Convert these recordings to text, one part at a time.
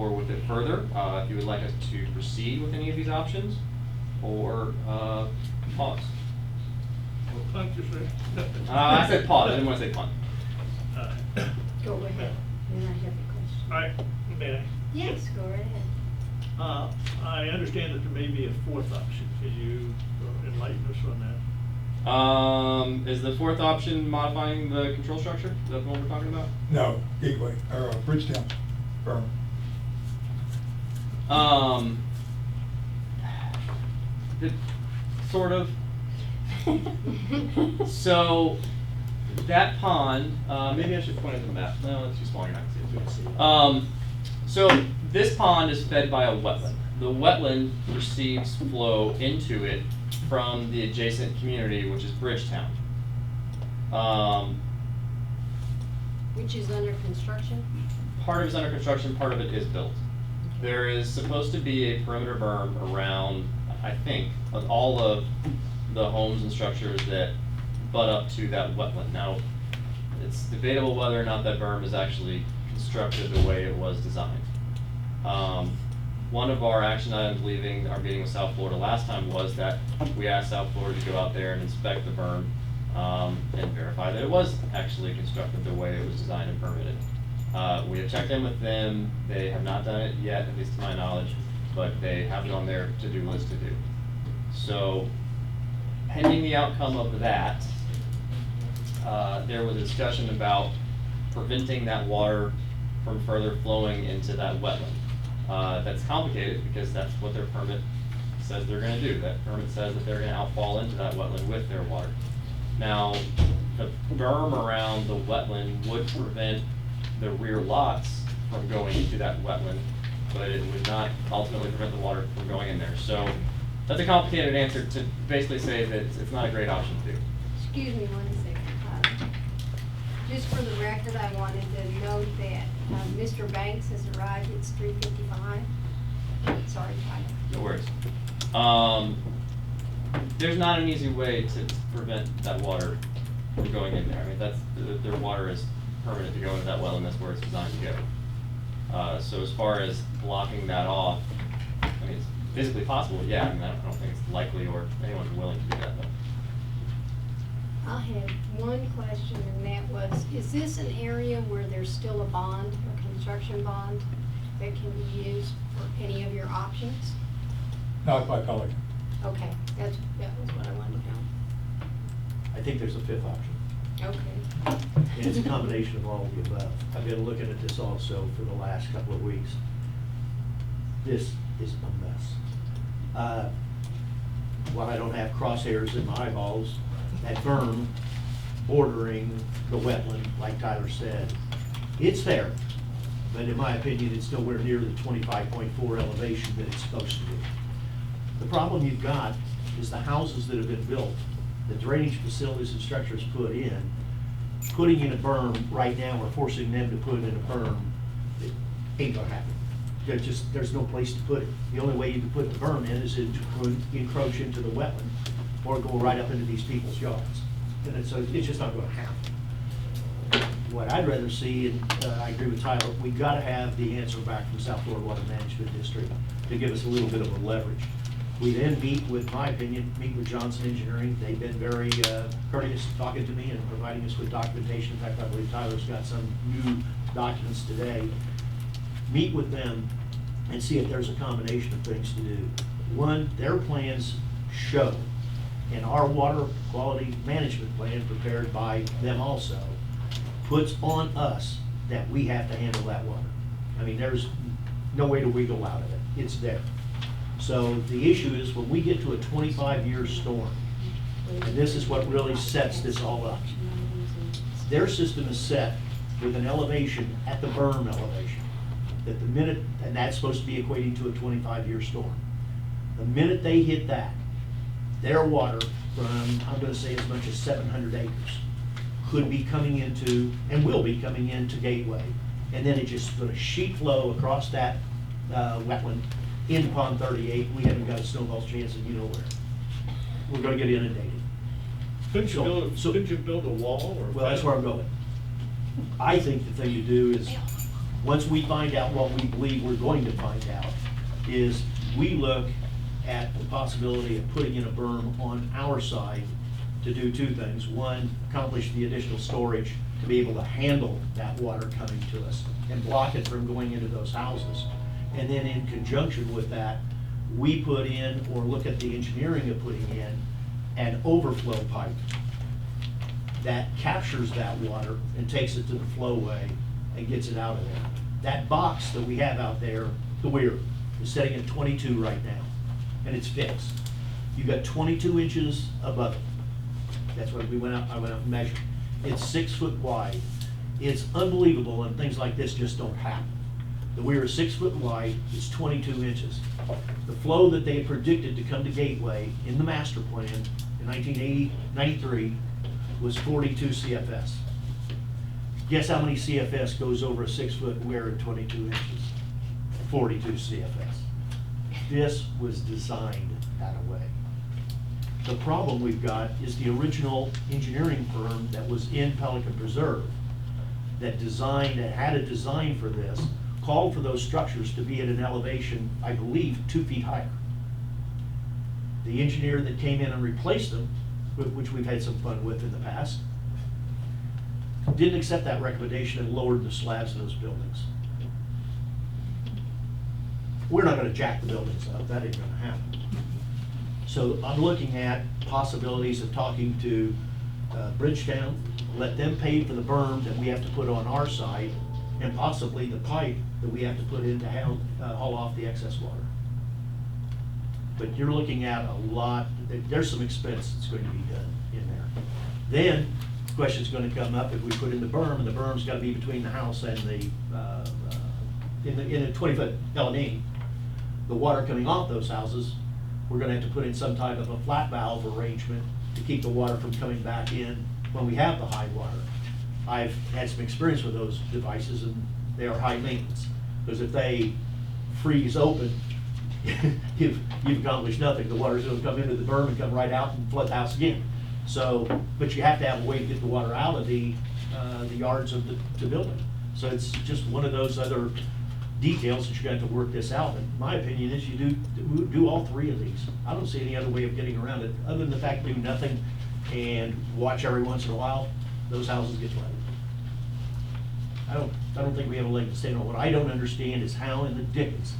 forward with it further, if you would like us to proceed with any of these options, or pause. Well, punt, you say? I said pause, I didn't want to say punt. Go ahead, then I have a question. All right, may I? Yes, go right ahead. I understand that there may be a fourth option. Could you enlighten us on that? Is the fourth option modifying the control structure? Is that the one we're talking about? No, Gateway, or Bridgetown, berm. Sort of. So, that pond, maybe I should point it to the map. No, it's too small, you're not gonna see it. So, this pond is fed by a wetland. The wetland receives flow into it from the adjacent community, which is Bridgetown. Which is under construction? Part of it is under construction, part of it is built. There is supposed to be a perimeter berm around, I think, of all of the homes and structures that butt up to that wetland. Now, it's debatable whether or not that berm is actually constructed the way it was designed. One of our action items leaving our meeting with South Florida last time was that we asked South Florida to go out there and inspect the berm and verify that it was actually constructed the way it was designed and permitted. We have checked in with them. They have not done it yet, at least to my knowledge, but they have it on their to-do list to do. So, pending the outcome of that, there was a discussion about preventing that water from further flowing into that wetland. That's complicated because that's what their permit says they're gonna do. That permit says that they're gonna outfall into that wetland with their water. Now, the berm around the wetland would prevent the rear lots from going into that wetland, but it would not ultimately prevent the water from going in there. So, that's a complicated answer to basically say that it's not a great option to do. Excuse me 1 second. Just for the record, I wanted to note that Mr. Banks has arrived. It's 3:55. Sorry, Tyler. No worries. There's not an easy way to prevent that water from going in there. I mean, their water is permanent to go into that well, and that's where it's designed to go. So as far as blocking that off, I mean, it's physically possible, yeah. I mean, I don't think it's likely or anyone's willing to do that, though. I had one question, and that was, is this an area where there's still a bond, a construction bond, that can be used for any of your options? Not by Pelican. Okay, that was what I wanted to know. I think there's a fifth option, Okay. and it's a combination of all of the above. I've been looking at this also for the last couple of weeks. This is a mess. While I don't have crosshairs in my eyeballs, that berm bordering the wetland, like Tyler said, it's there, but in my opinion, it's nowhere near the 25.4 elevation that it's supposed to be. The problem you've got is the houses that have been built, the drainage facilities and structures put in, putting in a berm right now, or forcing them to put in a berm, it ain't gonna happen. There's no place to put it. The only way you can put the berm in is to encroach into the wetland, or go right up into these people's yards. And so it's just not gonna happen. What I'd rather see, and I agree with Tyler, we gotta have the answer back from South Florida Water Management District to give us a little bit of a leverage. We then meet with Johnson Engineering. They've been very courteous talking to me and providing us with documentation. In fact, I believe Tyler's got some new documents today. Meet with them and see if there's a combination of things to do. One, their plans show, and our water quality management plan prepared by them also, puts on us that we have to handle that water. I mean, there's no way to wiggle out of it. It's there. So the issue is when we get to a 25-year storm, and this is what really sets this all up. Their system is set with an elevation at the berm elevation. That the minute, and that's supposed to be equating to a 25-year storm. The minute they hit that, their water from, I'm gonna say as much as 700 acres, could be coming into, and will be coming into Gateway. And then it's just gonna sheet flow across that wetland in Pond 38. We haven't got a snowball's chance of you know where. We're gonna get inundated. Couldn't you build a wall or? Well, that's where I'm going. I think the thing to do is Once we find out what we believe we're going to find out, is we look at the possibility of putting in a berm on our side to do two things. One, accomplish the additional storage to be able to handle that water coming to us and block it from going into those houses. And then in conjunction with that, we put in, or look at the engineering of putting in, an overflow pipe that captures that water and takes it to the flowway and gets it out of there. That box that we have out there, the weir, is setting at 22 right now, and it's fixed. You've got 22 inches above it. That's what I went out and measured. It's 6 foot wide. It's unbelievable, and things like this just don't happen. The weir is 6 foot wide, it's 22 inches. The flow that they had predicted to come to Gateway in the master plan in 1993 was 42 CFS. Guess how many CFS goes over a 6 foot weir at 22 inches? 42 CFS. This was designed that way. The problem we've got is the original engineering firm that was in Pelican Preserve that had a design for this, called for those structures to be at an elevation, I believe, 2 feet higher. The engineer that came in and replaced them, which we've had some fun with in the past, didn't accept that recommendation and lowered the slabs of those buildings. We're not gonna jack the buildings up, that ain't gonna happen. So I'm looking at possibilities of talking to Bridgetown, let them pay for the berm that we have to put on our side, and possibly the pipe that we have to put in to haul off the excess water. But you're looking at a lot, there's some expense that's going to be done in there. Then, the question's gonna come up if we put in the berm, and the berm's gotta be between the house and in a 20-foot L&E. The water coming off those houses, we're gonna have to put in some type of a flat valve arrangement to keep the water from coming back in when we have the high water. I've had some experience with those devices, and they are high maintenance, because if they freeze open, you've accomplished nothing. The water's gonna come into the berm and come right out and flood the house again. So, but you have to have a way to get the water out of the yards of the building. So it's just one of those other details that you're going to have to work this out. And my opinion is you do all three of these. I don't see any other way of getting around it, other than the fact do nothing and watch every once in a while, those houses get flooded. I don't think we have a leg to stand on. What I don't understand is how in the dickens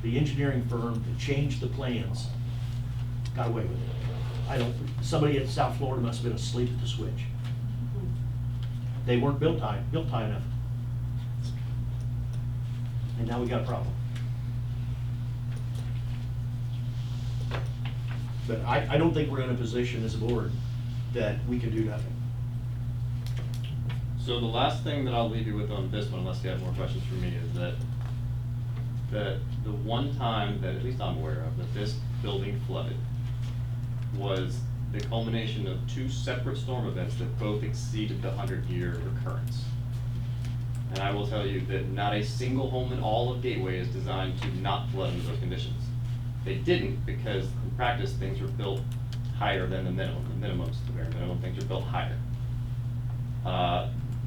the engineering firm that changed the plans got away with it. Somebody at South Florida must have been asleep at the switch. They weren't built high enough. And now we got a problem. But I don't think we're in a position as a board that we can do nothing. So the last thing that I'll leave you with on this one, unless you have more questions for me, is that the one time that at least I'm aware of that this building flooded was the culmination of 2 separate storm events that both exceeded the 100-year recurrence. And I will tell you that not a single home in all of Gateway is designed to not flood under those conditions. They didn't, because in practice things were built higher than the minimum. The minimum's the bare minimum, things are built higher.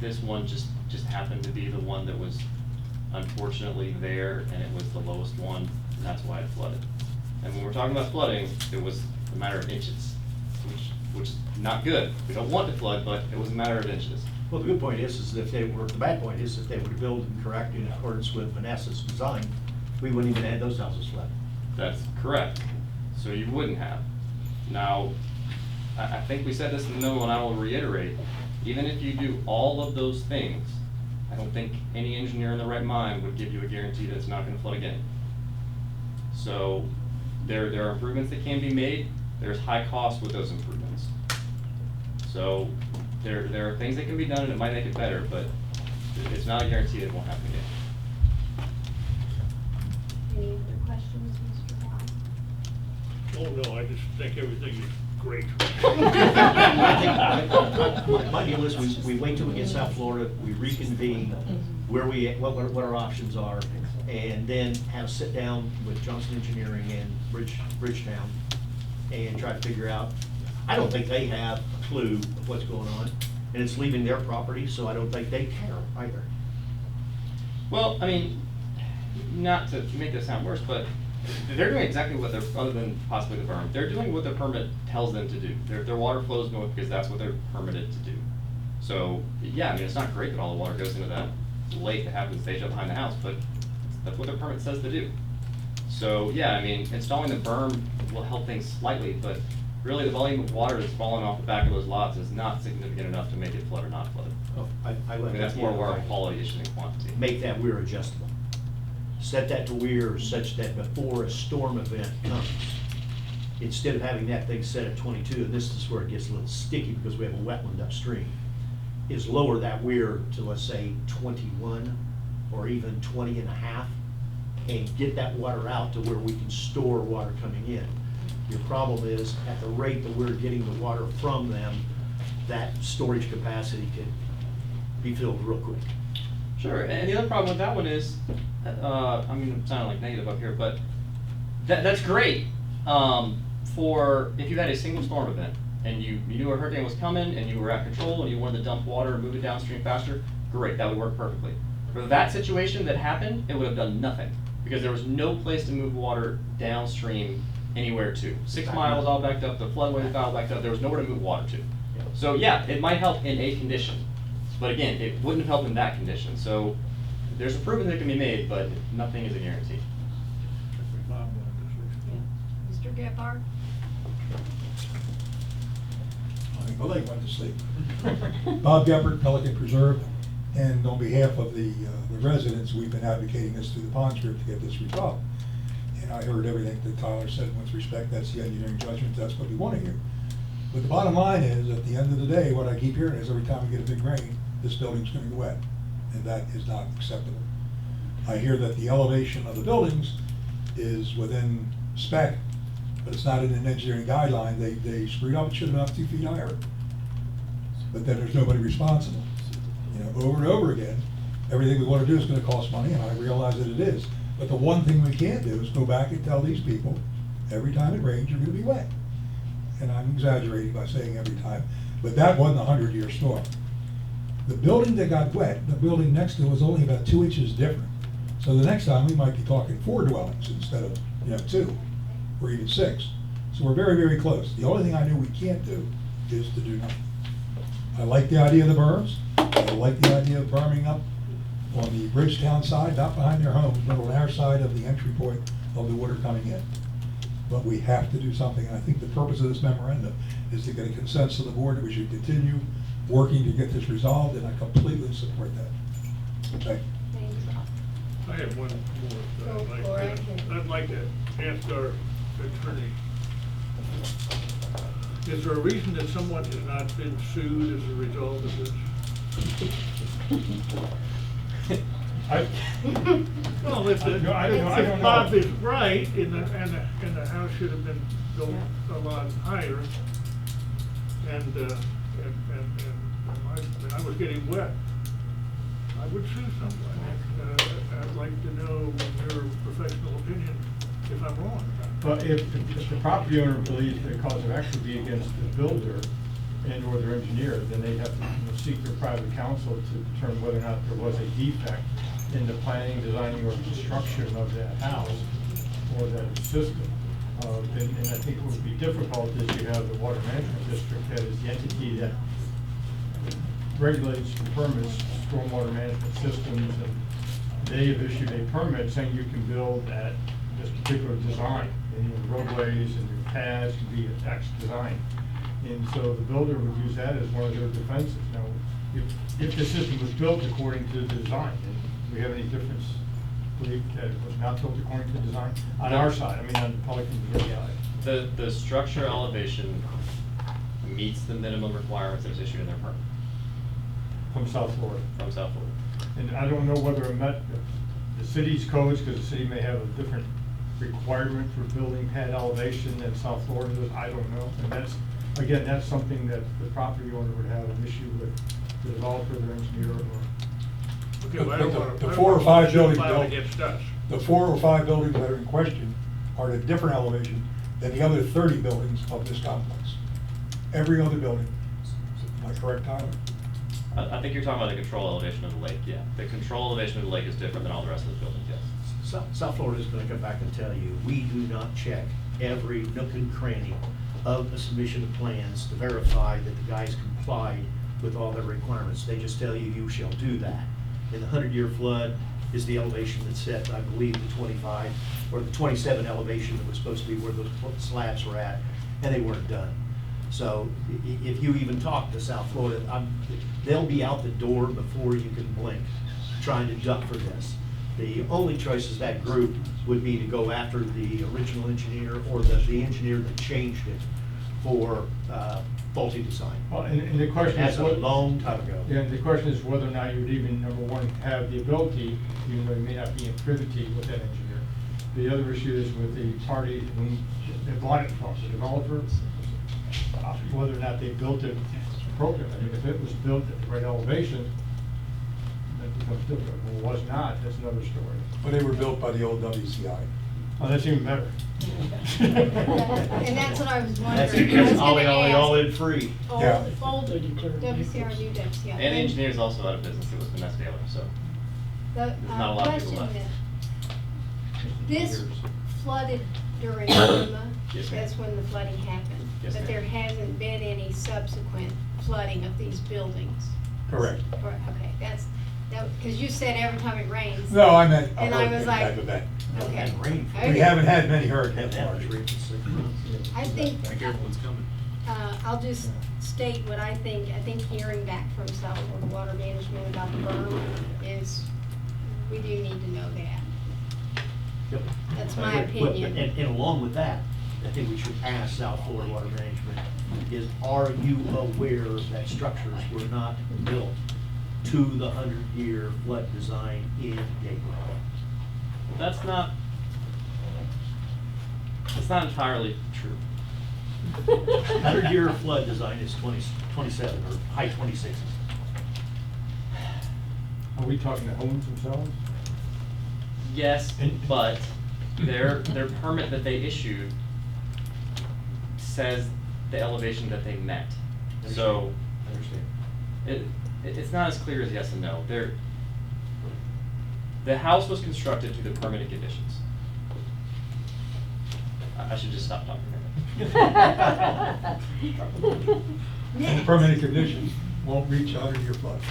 This one just happened to be the one that was unfortunately there, and it was the lowest one, and that's why it flooded. And when we're talking about flooding, it was a matter of inches, which is not good. We don't want to flood, but it was a matter of inches. Well, the good point is the bad point is if they were to build and correct in accordance with Vanessa's design, we wouldn't even have those houses flooded. That's correct. So you wouldn't have. Now, I think we said this in the middle, and I will reiterate, even if you do all of those things, I don't think any engineer in their right mind would give you a guarantee that it's not gonna flood again. So there are improvements that can be made. There's high cost with those improvements. So there are things that can be done, and it might make it better, but it's not a guarantee that it won't happen again. Any other questions, Mr. Bond? Oh, no, I just think everything is great. I think my deal is we wait till we get South Florida, we reconvene what our options are, and then have a sit down with Johnson Engineering and Bridgetown and try to figure out. I don't think they have a clue of what's going on, and it's leaving their property, so I don't think they care either. Well, I mean, not to make this sound worse, but they're doing exactly what they're, other than possibly the berm, they're doing what their permit tells them to do. Their water flows north because that's what they're permitted to do. So, yeah, I mean, it's not great that all the water goes into that lake that happens to stage up behind the house, but that's what their permit says to do. So, yeah, I mean, installing the berm will help things slightly, but really the volume of water that's falling off the back of those lots is not significant enough to make it flood or not flood. Oh, I I let mean, that's that more be water right. quality issue than quantity. Make that weir adjustable. Set that to weir such that before a storm event comes, instead of having that thing set at 22, and this is where it gets a little sticky because we have a wetland upstream, is lower that weir to, let's say, 21 or even 20 and a half, and get that water out to where we can store water coming in. Your problem is, at the rate that we're getting the water from them, that storage capacity could be filled real quick. Sure, and the other problem with that one is, I'm sounding like negative up here, but that's great for if you had a single storm event and you knew a hurricane was coming and you were at control and you wanted to dump water and move it downstream faster, great, that would work perfectly. For that situation that happened, it would have done nothing because there was no place to move water downstream anywhere to. 6 miles all backed up, the floodway was all backed up, there was nowhere to move water to. So yeah, it might help in a condition, but again, it wouldn't help in that condition. So there's improvement that can be made, but nothing is a guarantee. Bob wanted to say something. Mr. Gephardt? I think the lake went to sleep. Bob Gephardt, Pelican Preserve, and on behalf of the residents, we've been advocating this through the pond script to get this resolved. And I heard everything that Tyler said with respect, that's the engineering judgment, that's what we want to hear. But the bottom line is, at the end of the day, what I keep hearing is every time we get a big rain, this building's gonna get wet, and that is not acceptable. I hear that the elevation of the buildings is within spec, but it's not in an engineering guideline. They screwed up, it should have been up 2 feet higher. But then there's nobody responsible. You know, over and over again, everything we want to do is gonna cost money, and I realize that it is. But the one thing we can't do is go back and tell these people, every time it rains, you're gonna be wet. And I'm exaggerating by saying every time, but that wasn't a 100-year storm. The building that got wet, the building next to it was only about 2 inches different. So the next time, we might be talking 4 dwellings instead of, 2, or even 6. So we're very, very close. The only thing I know we can't do is to do nothing. I like the idea of the berms. I like the idea of berming up on the Bridgetown side, not behind their homes, but on our side of the entry point of the water coming in. But we have to do something, and I think the purpose of this memorandum is to get a consensus of the board that we should continue working to get this resolved, and I completely support that. Okay? Thanks, Bob. I have one more. Go for it. I'd like to ask our attorney, is there a reason that someone has not been sued as a result of this? Well, if Bob is right, and the house should have been built a lot higher, and I was getting wet, I would sue someone. I'd like to know your professional opinion if I'm wrong. But if the property owner believes the cause of action would be against the builder and or their engineer, then they have to seek their private counsel to determine whether or not there was a defect in the planning, designing, or construction of that house or that system. And I think what would be difficult is you have the water management district that is the entity that regulates and permits stormwater management systems, and they have issued a permit saying you can build at this particular design, and your roadways and your paths can be at X design. And so the builder would use that as one of their defenses. Now, if the system was built according to the design, and we have any difference, believe that it was not built according to design? On our side, I mean, on the Pelican side. The structure elevation meets the minimum requirements that was issued in their permit From South Florida. from South Florida. And I don't know whether it met the city's codes, because the city may have a different requirement for building pad elevation than South Florida does, I don't know. And that's, again, that's something that the property owner would have an issue with, the developer, their engineer, or. Okay, well, I don't want to. The 4 or 5 buildings file built- against us. The 4 or 5 buildings that are in question are at a different elevation than the other 30 buildings of this complex. Every other building, am I correct, Tyler? I think you're talking about the control elevation of the lake, yeah. The control elevation of the lake is different than all the rest of the buildings, yes. South Florida is gonna come back and tell you, we do not check every nook and cranny of the submission of plans to verify that the guys complied with all their requirements. They just tell you, you shall do that. And the 100-year flood is the elevation that's set, I believe, the 25 or the 27 elevation that was supposed to be where those slabs were at, and they weren't done. So if you even talk to South Florida, they'll be out the door before you can blink, trying to duck for this. The only choices that group would be to go after the original engineer or the engineer that changed it for faulty design. Well, and the question That's is a what. long time ago. Yeah, and the question is whether or not you would even, number one, have the ability, even though you may not be in privity with that engineer. The other issue is with the party whom they bought it from, the developer, whether or not they built it appropriately. I mean, if it was built at the right elevation, that becomes different. If it was not, that's another story. Well, they were built by the old WCI. Oh, that's even better. And that's what I was wondering. That's I was ollie, gonna ollie, ask. all in free. Yeah. Folded WCR, new WCR. And the engineer's also out of business, it was Vanessa Taylor, so. The There's not a lot of people question left. that, this flooded during Irma, Yes, ma'am. that's when the flooding happened. Yes, But ma'am. there hasn't been any subsequent flooding of these buildings. Correct. Okay, because you said every time it rains. No, I meant a And I was hurricane like, type event. Okay. And rain. Okay. We haven't had many Haven't hurricanes. had much rain for 6 months. I think, Everyone's coming. I'll just state what I think hearing back from South Florida Water Management about the berm is, we do need to know that. Yep. That's my But- opinion. And along with that, I think we should ask South Florida Water Management is, are you aware that structures were not built to the 100-year flood design in Gateway? That's not entirely true. 100-year flood design is 27 or high 26s. Are we talking the homes themselves? Yes, but their permit that they issued says the elevation that they met. So I understand. it's not as clear as yes and no. The house was constructed to the permitted conditions. I should just stop talking. And permanent conditions won't reach 100-year flood.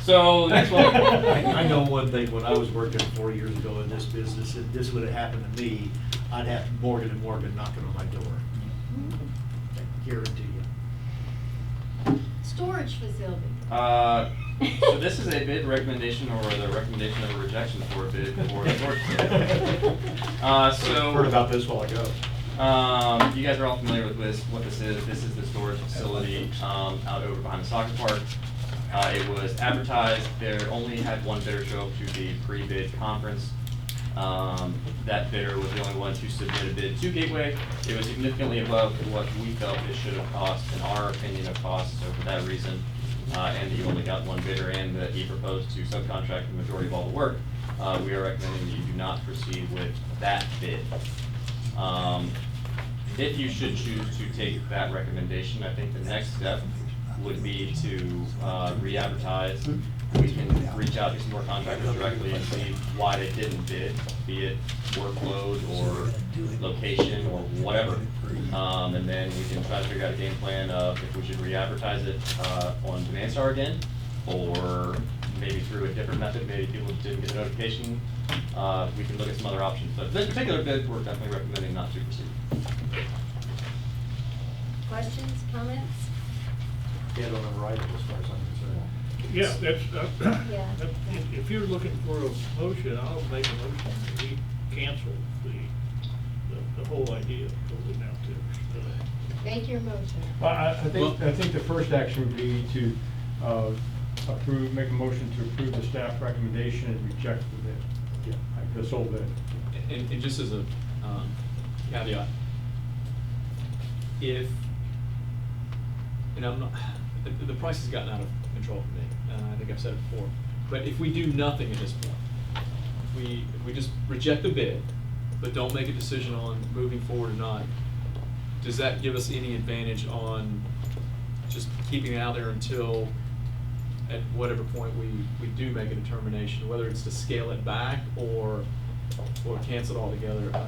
So the next one. I know one thing, when I was working 4 years ago in this business, if this would've happened to me, I'd have Morgan & Morgan knocking on my door. I guarantee you. Storage facility. So this is a bid recommendation or the recommendation of a rejection for a bid for the storage facility. So. Heard about this while ago. You guys are all familiar with what this is. This is the storage facility out over behind the soccer park. It was advertised. There only had one bidder show up to the pre-bid conference. That bidder was the only one to submit a bid to Gateway. It was significantly above what we felt it should have cost, in our opinion of cost. So for that reason, and you only got one bidder and that he proposed to subcontract the majority of all the work, we are recommending that you do not proceed with that bid. If you should choose to take that recommendation, I think the next step would be to re-advertise. We can reach out to some more contractors directly and see why they didn't bid, be it workload or location or whatever. And then we can try to figure out a game plan of if we should re-advertise it on Demand Star again, or maybe through a different method, maybe people didn't get a notification. We can look at some other options, but this particular bid, we're definitely recommending not to proceed. Questions, comments? Dead on arrival as far as I'm concerned. Yeah, Yeah. if you're looking for a motion, I'll make a motion that we cancel the whole idea totally now too. Make your motion. Well, I think the first action would be to make a motion to approve the staff recommendation and reject the bid. Yeah. Like the sole bid. And just as a caveat, and I'm not, the price has gotten out of control for me, I think I've said it before, but if we do nothing at this point, if we just reject the bid, but don't make a decision on moving forward or not, does that give us any advantage on just keeping it out there until at whatever point we do make a determination, whether it's to scale it back or cancel it altogether.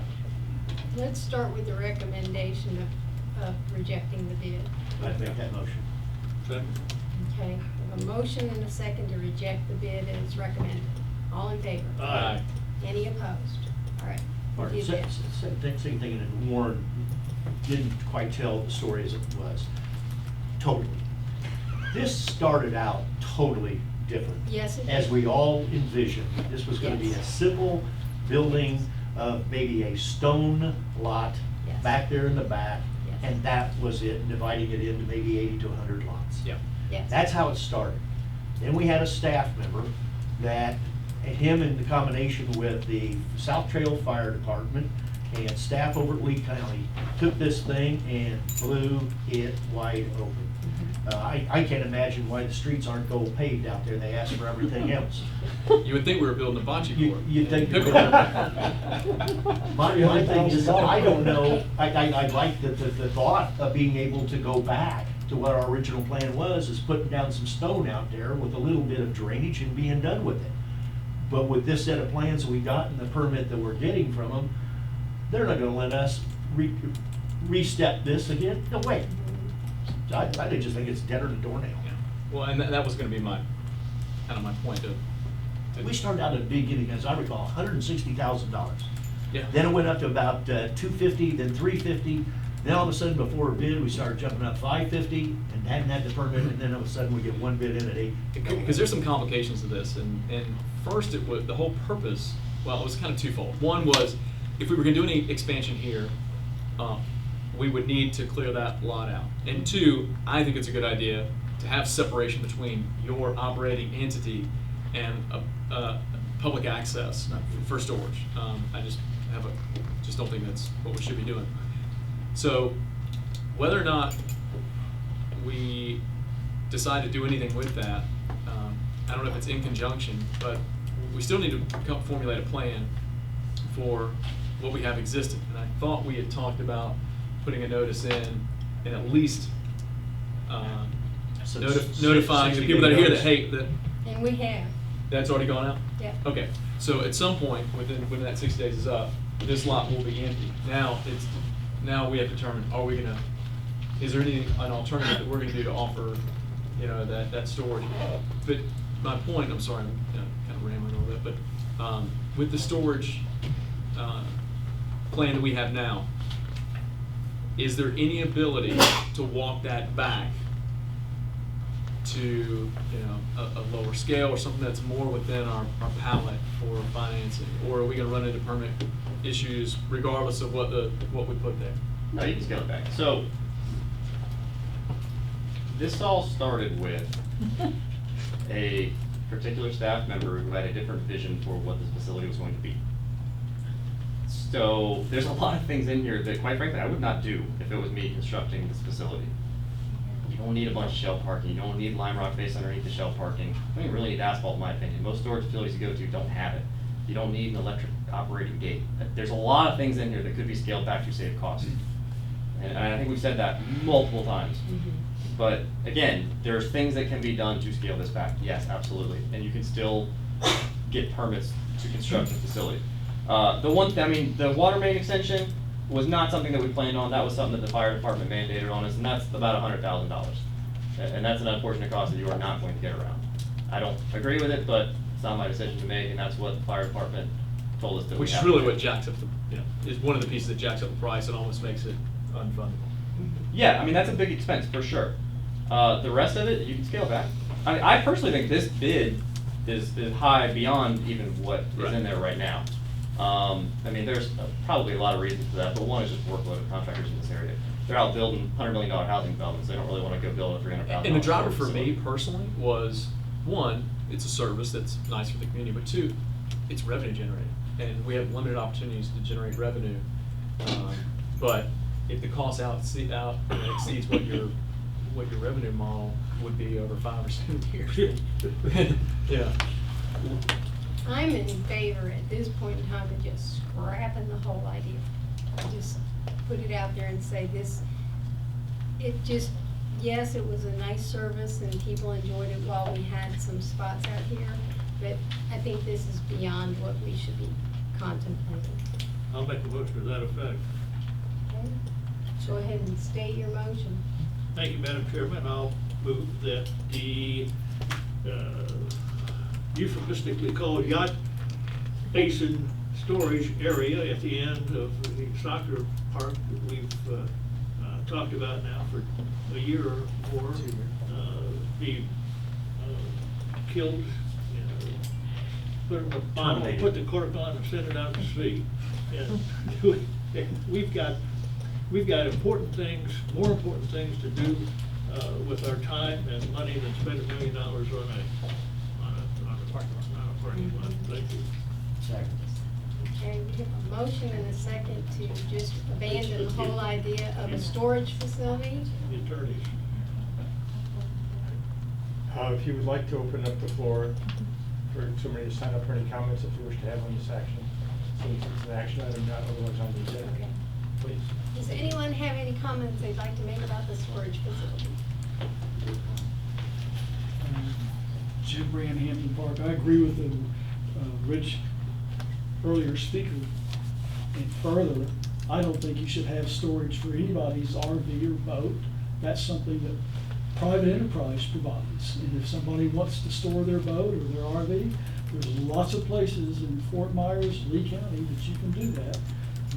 Let's start with the recommendation of rejecting the bid. I'd make that motion. Okay, we have a motion and a second to reject the bid as recommended. All in favor? Aye. Any opposed? All right. we Martin, did that. same thing, and Warren didn't quite tell the story as it was. Totally. This started out totally different. Yes, it As did. we all envisioned, this was gonna be a Yes. simple building of maybe a stone lot Yes. back there in the back, Yes. and that was it, dividing it into maybe 80 to 100 lots. Yeah. Yes. That's how it started. Then we had a staff member that, him in the combination with the South Trail Fire Department and staff over at Lee County, took this thing and blew it wide open. I can't imagine why the streets aren't gold paved out there. They ask for everything else. You would think we were building a bocce court. You'd think. Pickleball. My thing is, I don't know, I like the thought of being able to go back to what our original plan was, is putting down some stone out there with a little bit of drainage and being done with it. But with this set of plans we got and the permit that we're getting from them, they're not gonna let us re-step this again. No way. I just think it's deader than doornail. Yeah. Well, and that was gonna be my point of. We started out at the beginning, as I recall, $160,000. Yeah. Then it went up to about 250, then 350. Then all of a sudden, before a bid, we started jumping up 550 and hadn't had the permit, and then all of a sudden we get one bid in at 8. Because there's some complications to this, and first it was, the whole purpose, well, it was kind of twofold. One was, if we were gonna do any expansion here, we would need to clear that lot out. And two, I think it's a good idea to have separation between your operating entity and public access for storage. I just don't think that's what we should be doing. So whether or not we decide to do anything with that, I don't know if it's in conjunction, but we still need to formulate a plan for what we have existing. And I thought we had talked about putting a notice in and at least So notifying the people that are here that, hey, And we have, that's already gone out? yeah. Okay, so at some point, when that 60 days is up, this lot will be empty. Now we have to determine, is there an alternative that we're gonna do to offer, that storage? But my point, I'm sorry, I'm kind of rambling a little bit, but with the storage plan that we have now, is there any ability to walk that back to, a lower scale or something that's more within our palette for financing? Or are we gonna run into permit issues regardless of what we put there? No, you can scale it back. So, this all started with a particular staff member who had a different vision for what this facility was going to be. So, there's a lot of things in here that, quite frankly, I would not do if it was me constructing this facility. You don't need a bunch of shelf parking, you don't need lime rock base underneath the shelf parking. You don't even really need asphalt, in my opinion. Most storage facilities you go to don't have it. You don't need an electric operating gate. There's a lot of things in here that could be scaled back to save costs. And I think we've said that multiple times. But again, there's things that can be done to scale this back, yes, absolutely. And you can still get permits to construct a facility. The water main extension was not something that we planned on. That was something that the fire department mandated on us, and that's about $100,000. And that's an unfortunate cost that you are not going to get around. I don't agree with it, but it's not my decision to make, and that's what the fire department told us that we Which is have to really do. what jacks up is one of the pieces that jacks up the price and almost makes it unfundable. Yeah, I mean, that's a big expense for sure. The rest of it, you can scale back. I personally think this bid is high beyond even what is Right. in there right now. There's probably a lot of reasons for that, but one is just workload of contractors in this area. They're out building $100 million housing developments, they don't really wanna go build a $300,000. And the driver for facility. me personally was, one, it's a service that's nice for the community, but two, it's revenue generating. And we have limited opportunities to generate revenue. But if the cost exceeds what your revenue model would be over 5 or 7 years. Yeah. I'm in favor at this point in time of just scrapping the whole idea. Just put it out there and say this, yes, it was a nice service and people enjoyed it while we had some spots out here, but I think this is beyond what we should be contemplating. I'll make a motion to that effect. Okay? Go ahead and state your motion. Thank you, Madam Chairman. I'll move that the euphemistically called yacht basin storage area at the end of the soccer park that we've talked about now for a year or more, be killed, put in a bottle, put the cork on and send it out to sea. And we've got important things, more important things to do with our time and money than spend $1 million on a parking lot. Thank you. Okay, we have a motion and a second to just abandon the whole idea of a storage facility. The attorneys. If you would like to open up the floor for somebody to sign up for any comments if you wish to have on this action, since it's an action item, not otherwise on the agenda, Okay. please. Does anyone have any comments they'd like to make about the storage facility? Jim Brand, Hampton Park. I agree with the Rich earlier speaker. And further, I don't think you should have storage for anybody's RV or boat. That's something that private enterprise provides. And if somebody wants to store their boat or their RV, there's lots of places in Fort Myers, Lee County that you can do that.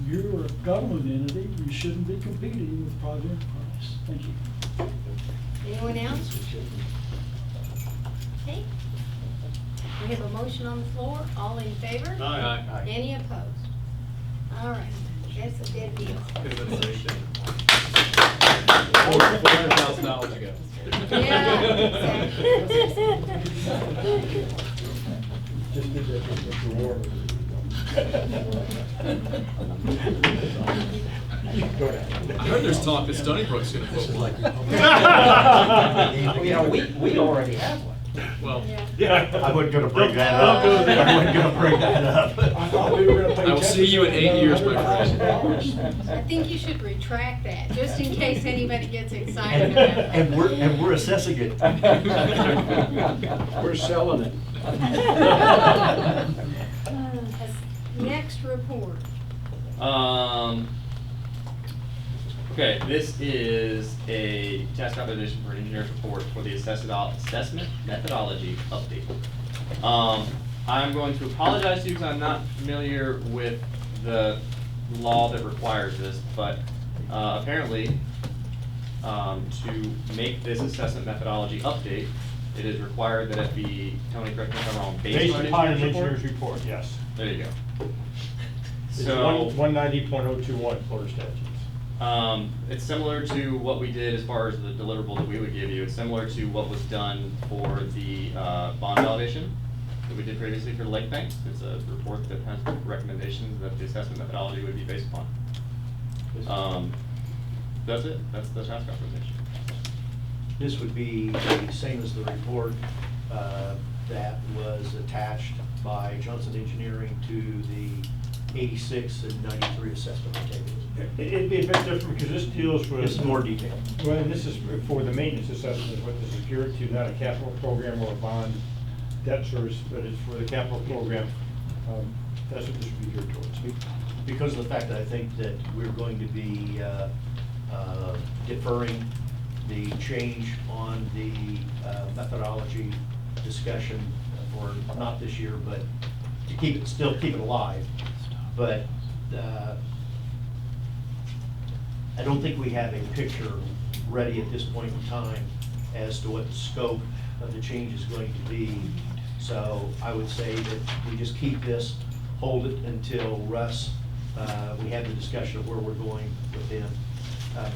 You're a government entity, you shouldn't be competing with private enterprise. Thank you. Anyone else? Okay. We have a motion on the floor. All in favor? Aye. Any opposed? All right, that's a dead deal. $400,000 ago. Yeah, Just did that with Mr. Warren. I heard there's talk that Stony Brook's gonna put one. We already have one. Well, Yeah. I wasn't gonna bring that up. Don't go there. I wasn't gonna bring that up. I thought we were gonna pay I will see you in 8 years, my friend. $100,000. I think you should retract that, just in case anybody gets excited about that. And we're assessing it. We're selling it. Next report. Okay, this is a task composition for an engineer's report for the assessment methodology update. I'm going to apologize to you because I'm not familiar with the law that requires this, but apparently, to make this assessment methodology update, it is required that it be, Tony, correct me if I'm wrong, Based on upon an engineer's engineer's report? report, yes. There you go. It's So. 190.021 Florida statutes. It's similar to what we did as far as the deliverable that we would give you. It's similar to what was done for the bond validation that we did previously for Lake Bank. It's a report that has recommendations that the assessment methodology would be based upon. That's it. That's the task authorization. This would be the same as the report that was attached by Johnson Engineering to the 86 and 93 assessment tables. It'd be a bit different because this deals with. It's more detailed. Well, and this is for the maintenance assessment, is what this is geared to, not a capital program or a bond debt service, but it's for the capital program. That's what this would be geared towards. Because of the fact that I think that we're going to be deferring the change on the methodology discussion for not this year, but to keep it, still keep it alive. But I don't think we have a picture ready at this point in time as to what the scope of the change is going to be. So I would say that we just keep this, hold it until Russ, we have the discussion of where we're going with him.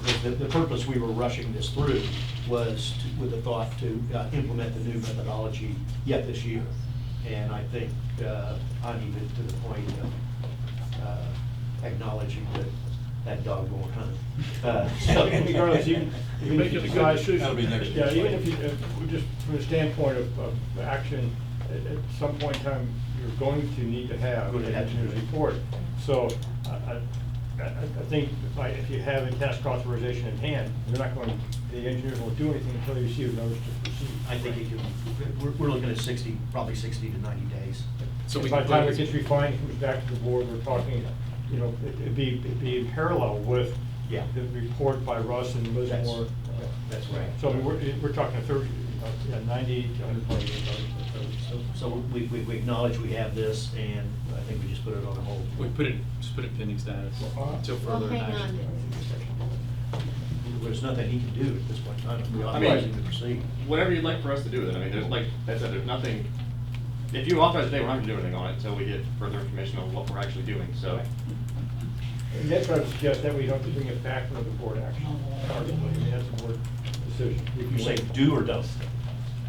Because the purpose we were rushing this through was with the thought to implement the new methodology yet this year. And I think I'm even to the point of acknowledging that dog won't hunt. So Regardless, even if Making you a good decide. decision. That'll be next Yeah, year. even if you, just from the standpoint of action, at some point in time, you're going to need to have Going an to have to do engineer's it. report. So I think if you have a task authorization in hand, you're not going to the engineers won't do anything until they receive a notice to proceed. I think it could, we're looking at 60, probably 60 to 90 days. So we By can the time put it gets refined, comes back to the board, we're talking, you know, it'd be in parallel with Yeah. the report by Russ and Liz That's- Moore. that's right. So I mean, we're talking 30, yeah, 90 to 120 days. So we acknowledge we have this, and I think we just put it on hold. We just put it pending status until Well, further hang on action. to There's nothing he can do at this point in time. We I authorize mean, him to proceed. whatever you'd like for us to do with it, I mean, there's like I said, there's nothing, if you authorize it today, we're not gonna do anything on it until we get further information on what we're actually doing, so. And that's what I would suggest, that we don't have to bring it back for the board action. I mean, that's a board decision. If you say do or don't.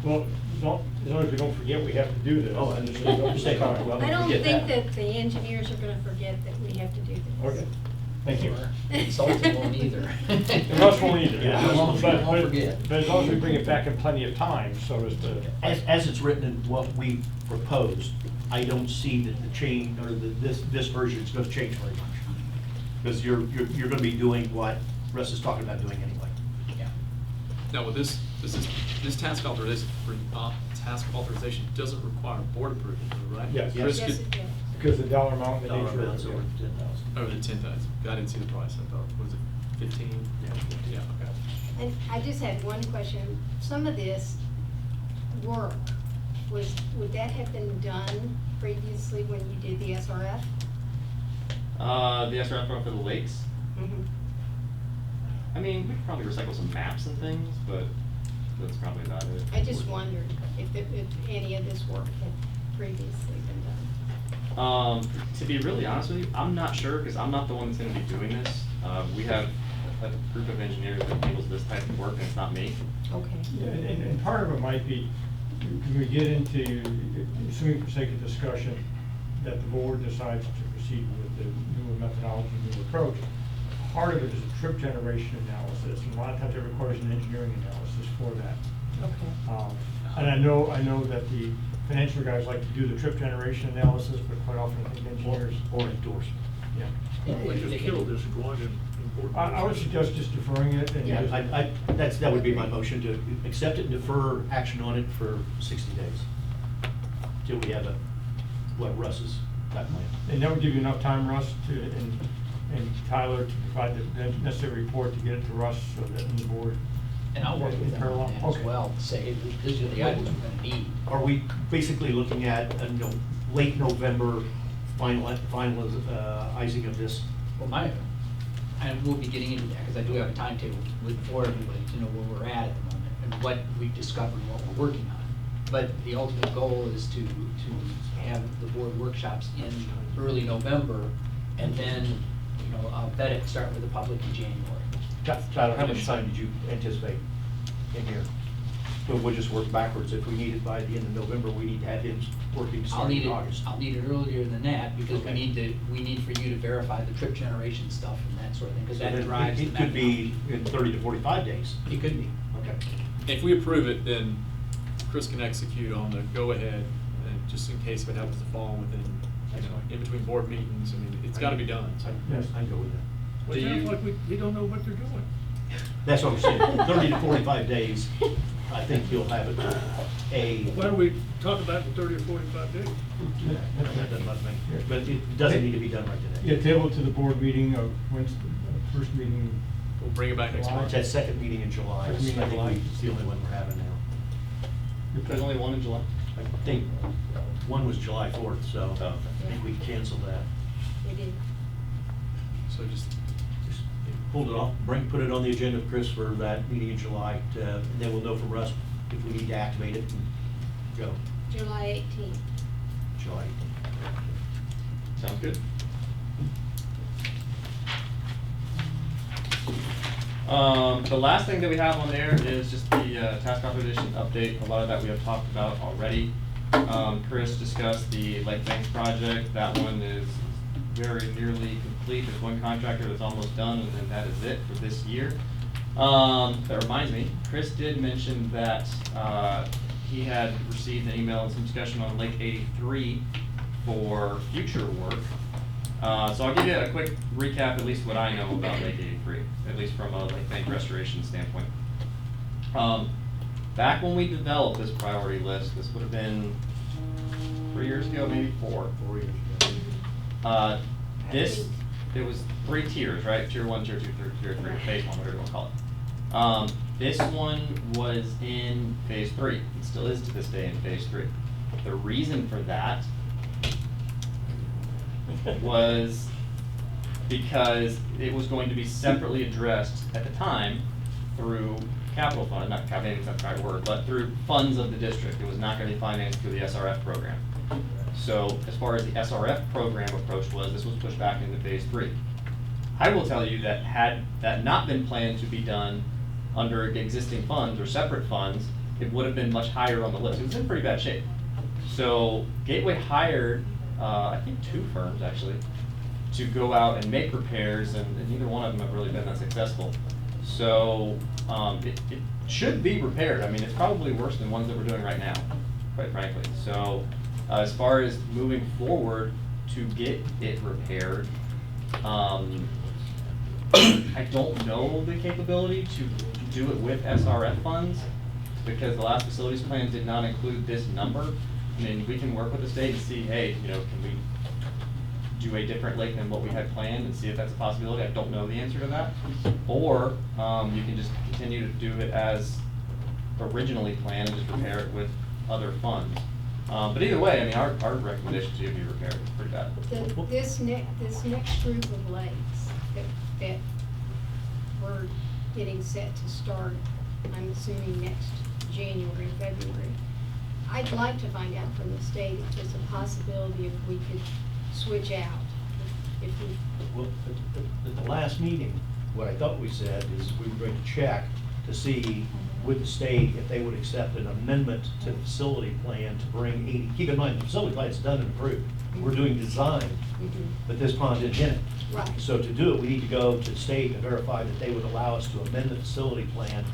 Well, as long as we don't forget we have to do this. Oh, I understand. Don't Understand. forget. Well, I don't forget think that. that the engineers are gonna forget that we have to do this. Okay, thank you. Consultant won't either. And Russ won't either. Yeah, Russ won't But- forget. But as long as we bring it back in plenty of time, so as to. As it's written in what we proposed, I don't see that the change, or this version is gonna change very much. Because you're gonna be doing what Russ is talking about doing anyway. Yeah. Now, with this task authorization doesn't require board approval, right? Yes. Chris Yes, could- it does. Because the dollar amount, the Dollar nature of amounts it. over 10,000. Over the 10,000. I didn't see the price. I thought, was it 15? Yeah. Yeah, okay. And I just had one question. Some of this work, would that have been done previously when you did the SRF? The SRF for the lakes, Mm-hmm. I mean, we could probably recycle some maps and things, but that's probably about it. I just wondered if any of this work had previously been done. To be really honest with you, I'm not sure, because I'm not the one that's gonna be doing this. We have a group of engineers that handles this type of work, and it's not me. Okay. Yeah, and part of it might be, when we get into, assuming for sake of discussion, that the board decides to proceed with the new methodology, new approach, part of it is a trip generation analysis, and a lot of times it requires an engineering analysis for that. Okay. And I know that the financial guys like to do the trip generation analysis, but quite often I think engineers. Or endorsement. Yeah. We just killed this going in. I would suggest just deferring it and Yeah, just. that would be my motion, to accept it and defer action on it for 60 days. Till we have what Russ has got planned. And that would give you enough time, Russ, and Tyler to provide the necessary report to get it to Russ so that the board. And I'll work with them on that as Okay. well, to say, these are the items we're gonna need. Are we basically looking at, late November finalizing of this? Well, and we'll be getting into that, because I do have a timetable for everybody to know where we're at the moment, and what we've discovered, and what we're working on. But the ultimate goal is to have the board workshops in early November, and then, I'll bet it start with the public in January. Tyler, how much time did you anticipate in here? But we'll just work backwards. If we need it by the end of November, we need to have him working starting in August. I'll need it earlier than that, because we Okay. need for you to verify the trip generation stuff and that sort of thing, because So that then drives the it could be methodology. in 30 to 45 days. It could be. Okay. If we approve it, then Chris can execute on the go-ahead, and just in case if it happens to fall within, in between board meetings, I mean, it's gotta be done, so. Yes. I go with that. Well, it Do you- sounds like we don't know what they're doing. That's what I'm saying, 30 to 45 days, I think you'll have it, Why don't we talk about the 30 or 45 days? That doesn't bother me, but it doesn't need to be done right Yeah, today. table to the board meeting of Wednesday, first meeting. We'll bring it back next July. month. It's that second meeting in July, I Second meeting in July. think it's the only one we're having now. There's only one in July. I think one was July 4th, so Oh, okay. I think we canceled that. We did. So just, Just hold it off, put it on the agenda, Chris, for that meeting in July, and then we'll know from Russ if we need to activate it and go. July 18th. July 18th. Sounds good. The last thing that we have on there is just the task authorization update. A lot of that we have talked about already. Chris discussed the Lake Banks project. That one is very nearly complete. There's one contractor that's almost done, and then that is it for this year. That reminds me, Chris did mention that he had received an email and some discussion on Lake 83 for future work. So I'll give you a quick recap, at least what I know about Lake 83, at least from a lake bank restoration standpoint. Back when we developed this priority list, this would have been 3 years ago, maybe 4. 4 years ago. It was 3 tiers, right? Tier 1, tier 2, tier 3, phase 1, whatever you want to call it. This one was in phase 3. It still is to this day in phase 3. The reason for that was because it was going to be separately addressed at the time through capital fund, not capital, that's not the right word, but through funds of the district. It was not going to be financed through the SRF program. So as far as the SRF program approach was, this was pushed back into phase 3. I will tell you that had that not been planned to be done under existing funds or separate funds, it would have been much higher on the list. It was in pretty bad shape. So Gateway hired, I think 2 firms actually, to go out and make repairs, and neither one of them have really been that successful. So it should be repaired. I mean, it's probably worse than ones that we're doing right now, quite frankly. So as far as moving forward to get it repaired, I don't know the capability to do it with SRF funds, because the last facilities plan did not include this number. I mean, we can work with the state and see, hey, you know, can we do a different lake than what we had planned and see if that's a possibility. I don't know the answer to that. Or you can just continue to do it as originally planned and just repair it with other funds. But either way, I mean, our recommendation to you would be repaired. It's pretty bad. This next group of lakes that we're getting set to start, I'm assuming next January, February, I'd like to find out from the state if there's a possibility if we could switch out. If we, Well, at the last meeting, what I thought we said is we were going to check to see with the state if they would accept an amendment to the facility plan to bring 80, keep in mind, the facility plan is done and approved. We're doing design, but this pond isn't in it. Right. So to do it, we need to go to the state and verify that they would allow us to amend the facility plan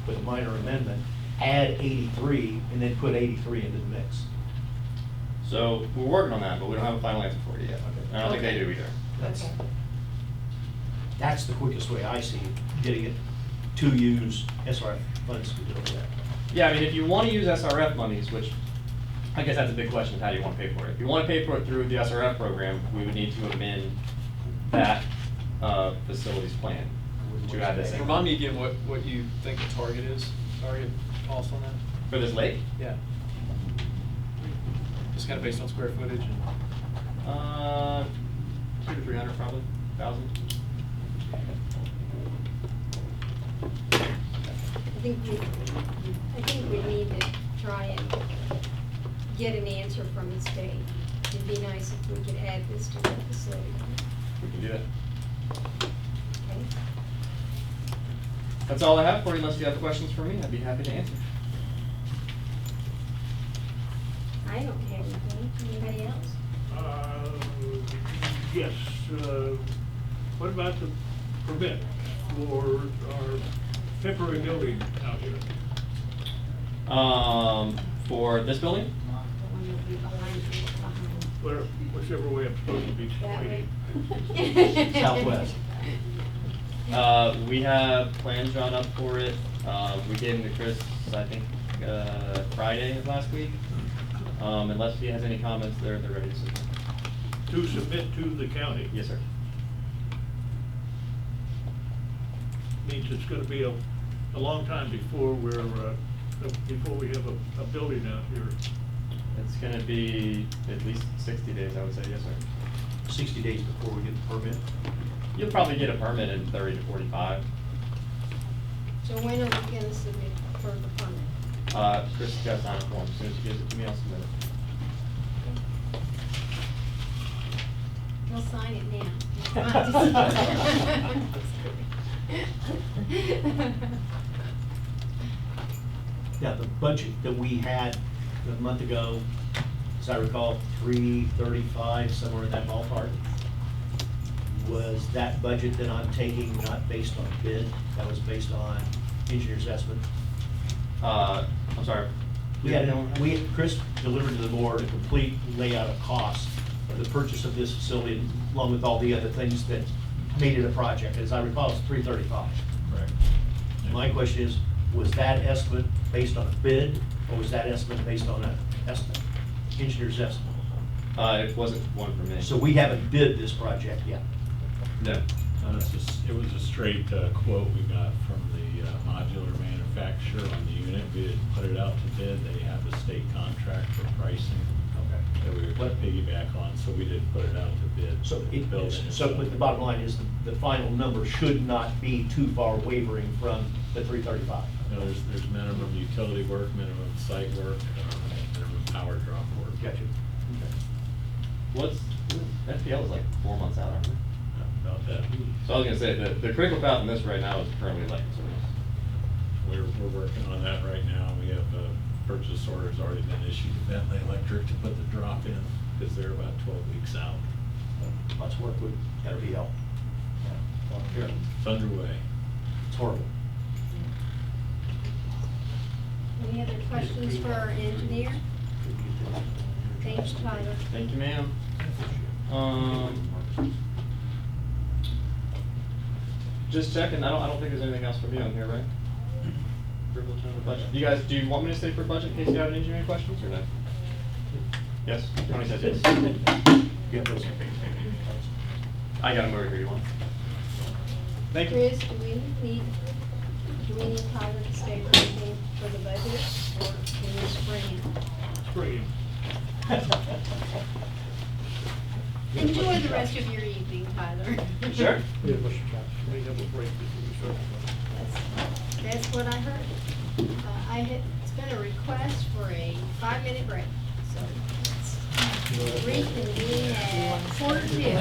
with a minor amendment, add 83, and then put 83 into the mix. So we're working on that, but we don't have a final answer for you yet. Okay. I don't think they do either. That's, that's the quickest way I see getting it to use SRF funds to do that. Yeah, I mean, if you want to use SRF monies, which I guess that's a big question, is how do you want to pay for it? If you want to pay for it through the SRF program, we would need to amend that facilities plan to add this in. Remind me again what you think the target is, target cost on that? For this lake? Yeah. Just kind of based on square footage and. 200 to 300 probably, 1,000. I think we need to try and get an answer from the state. It'd be nice if we could add this to the facility. We can do that. Okay? That's all I have for you, unless you have questions for me, I'd be happy to answer. I don't have anything. Anybody else? Yes, what about the permit for our temporary building out here? For this building? The one that'll be behind you, Whichever way I'm supposed to be behind. pointing. Southwest. We have plans drawn up for it. We gave them to Chris, I think, Friday of last week. Unless he has any comments, they're ready to submit. To submit to the county. Yes, sir. Means it's gonna be a long time before before we have a building out here. It's gonna be at least 60 days, I would say, yes, sir. 60 days before we get the permit. You'll probably get a permit in 30 to 45. So when are we gonna submit for the permit? Chris has got to sign a form. As soon as he gives it to me, I'll submit it. He'll sign it now. Yeah, the budget that we had a month ago, as I recall, 335, somewhere in that ballpark, was that budget that I'm taking not based on bid, that was based on engineer's estimate? I'm sorry. Chris delivered to the board a complete layout of costs for the purchase of this facility, along with all the other things that made it a project. As I recall, it's 335. Correct. My question is, was that estimate based on a bid, or was that estimate based on an estimate, engineer's estimate? It wasn't one for me. So we haven't bid this project yet. No. It was a straight quote we got from the modular manufacturer on the unit. We didn't put it out to bid. They have a state contract for pricing that we were going to piggyback on, so we didn't put it out to bid. So Building so itself. but the bottom line is the final number should not be too far wavering from the 335. You know, there's minimum utility work, minimum site work, minimum power drop work. Gotcha. What's, FPL is like 4 months out, aren't we? About that. So I was gonna say, the critical path in this right now is currently electric service. We're working on that right now. We have purchase orders already been issued to Bentley Electric to put the drop in, because they're about 12 weeks out. Lots of work with FPL. Yeah. It's underway. It's horrible. Any other questions for our engineer? Thanks, Tyler. Thank you, ma'am. Just checking, I don't think there's anything else from you on here, right? Approval of the budget. You guys, do you want me to stay for budget in case you have any engineering questions or no? Yes, Tony says yes. Yeah, those- I got him over here, you want? Thank you. Chris, do we need Tyler to stay for anything for the budget, or can we spring him? Spring. Enjoy the rest of your evening, Tyler. Sure. We have a break before we start. That's what I heard. It's been a request for a 5-minute break, so let's reconvene at 4:02.